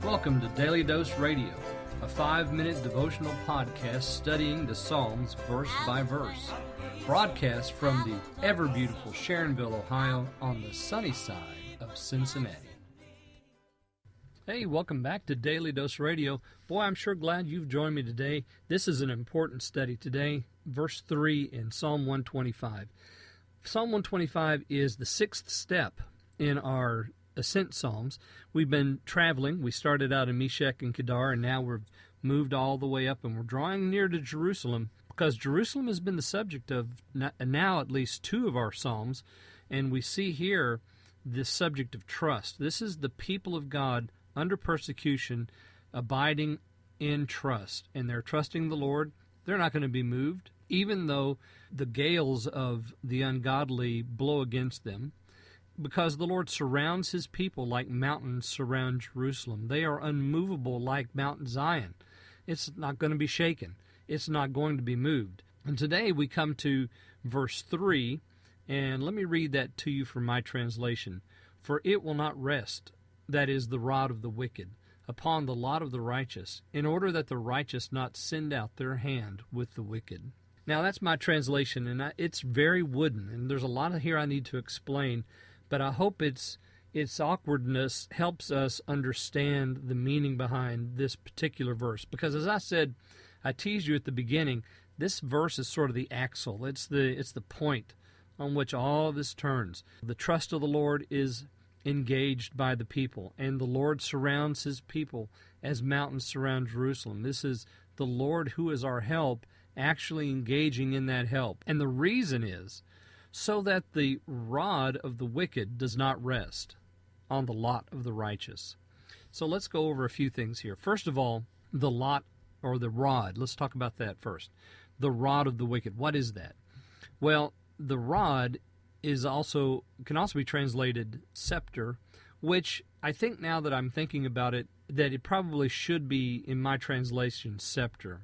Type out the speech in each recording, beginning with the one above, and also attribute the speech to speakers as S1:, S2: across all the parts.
S1: Welcome to Daily Dose Radio, a 5-minute devotional podcast studying the Psalms verse by verse. Broadcast from the ever-beautiful Sharonville, Ohio, on the sunny side of Cincinnati. Hey, welcome back to Daily Dose Radio. Boy, I'm sure glad you've joined me today. This is an important study today, verse 3 in Psalm 125. Psalm 125 is the sixth step in our Ascent Psalms. We've been traveling. We started out in Meshech and Kedar, and now we've moved all the way up, and we're drawing near to Jerusalem, because Jerusalem has been the subject of now at least two of our Psalms, and we see here this subject of trust. This is the people of God under persecution, abiding in trust, and they're trusting the Lord. They're not going to be moved, even though the gales of the ungodly blow against them, because the Lord surrounds His people like mountains surround Jerusalem. They are unmovable like Mount Zion. It's not going to be shaken. It's not going to be moved. And today we come to verse 3, and let me read that to you from my translation. For it will not rest, that is the rod of the wicked, upon the lot of the righteous, in order that the righteous not send out their hand with the wicked. Now that's my translation, and it's very wooden, and there's a lot here I need to explain, but I hope its awkwardness helps us understand the meaning behind this particular verse. Because as I said, I teased you at the beginning, this verse is sort of the axle. It's the point on which all of this turns. The trust of the Lord is engaged by the people, and the Lord surrounds His people as mountains surround Jerusalem. This is the Lord, who is our help, actually engaging in that help. And the reason is so that the rod of the wicked does not rest on the lot of the righteous. So let's go over a few things here. First of all, the lot or the rod. Let's talk about that first. The rod of the wicked. What is that? Well, the rod can also be translated scepter, which I think, now that I'm thinking about it, that it probably should be in my translation scepter.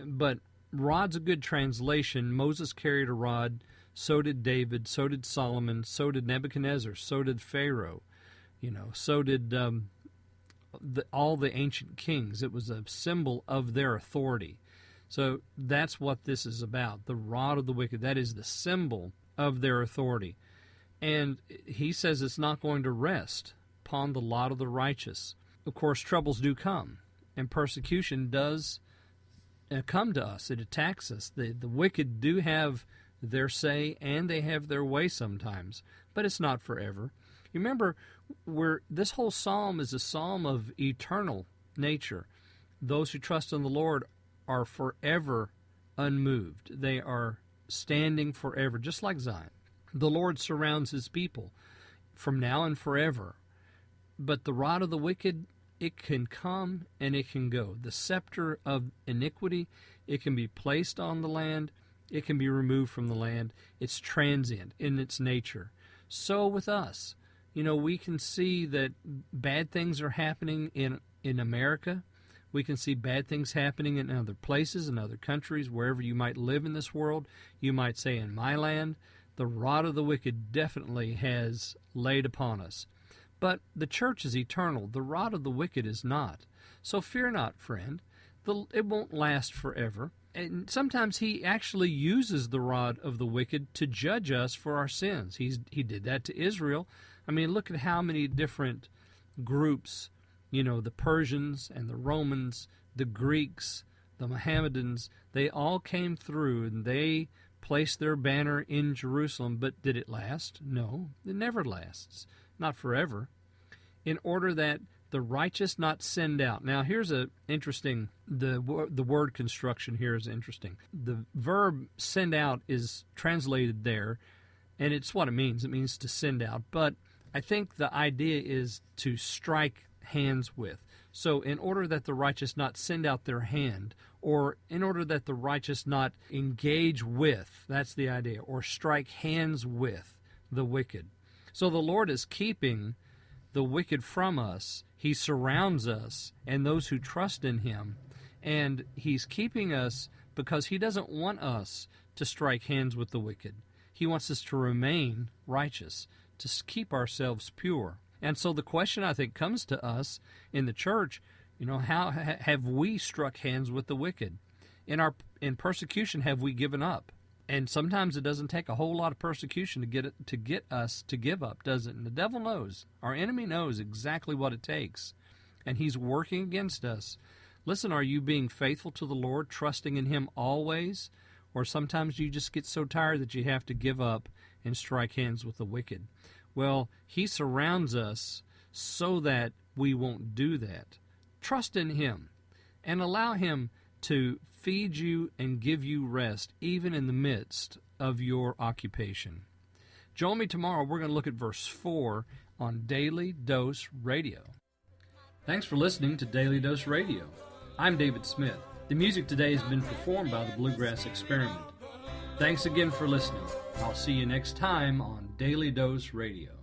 S1: But rod's a good translation. Moses carried a rod. So did David, so did Solomon, so did Nebuchadnezzar, so did Pharaoh, so did all the ancient kings. It was a symbol of their authority. So that's what this is about, the rod of the wicked. That is the symbol of their authority. And he says it's not going to rest upon the lot of the righteous. Of course, troubles do come, and persecution does come to us. It attacks us. The wicked do have their say, and they have their way sometimes, but it's not forever. You remember, this whole psalm is a psalm of eternal nature. Those who trust in the Lord are forever unmoved. They are standing forever, just like Zion. The Lord surrounds His people from now and forever. But the rod of the wicked, it can come and it can go. The scepter of iniquity, it can be placed on the land. It can be removed from the land. It's transient in its nature. So with us, we can see that bad things are happening in America. We can see bad things happening in other places, in other countries, wherever you might live in this world. You might say, in my land, the rod of the wicked definitely has laid upon us. But the church is eternal. The rod of the wicked is not. So fear not, friend. It won't last forever. And sometimes He actually uses the rod of the wicked to judge us for our sins. He did that to Israel. I mean, look at how many different groups, the Persians and the Romans, the Greeks, the Mohammedans, they all came through and they placed their banner in Jerusalem. But did it last? No, it never lasts. Not forever. In order that the righteous not send out. Now, here's the word construction here is interesting. The verb send out is translated there, and it's what it means. It means to send out. But I think the idea is to strike hands with. So in order that the righteous not send out their hand, or in order that the righteous not engage with, that's the idea, or strike hands with the wicked. So the Lord is keeping the wicked from us. He surrounds us and those who trust in Him, and He's keeping us because He doesn't want us to strike hands with the wicked. He wants us to remain righteous, to keep ourselves pure. And so the question I think comes to us in the church, how have we struck hands with the wicked? In persecution, have we given up? And sometimes it doesn't take a whole lot of persecution to get us to give up, does it? And the devil knows. Our enemy knows exactly what it takes. And he's working against us. Listen, are you being faithful to the Lord, trusting in Him always? Or sometimes you just get so tired that you have to give up and strike hands with the wicked? Well, He surrounds us so that we won't do that. Trust in Him and allow Him to feed you and give you rest, even in the midst of your occupation. Join me tomorrow. We're going to look at verse 4 on Daily Dose Radio. Thanks for listening to Daily Dose Radio. I'm David Smith. The music today has been performed by the Bluegrass Experiment. Thanks again for listening. I'll see you next time on Daily Dose Radio.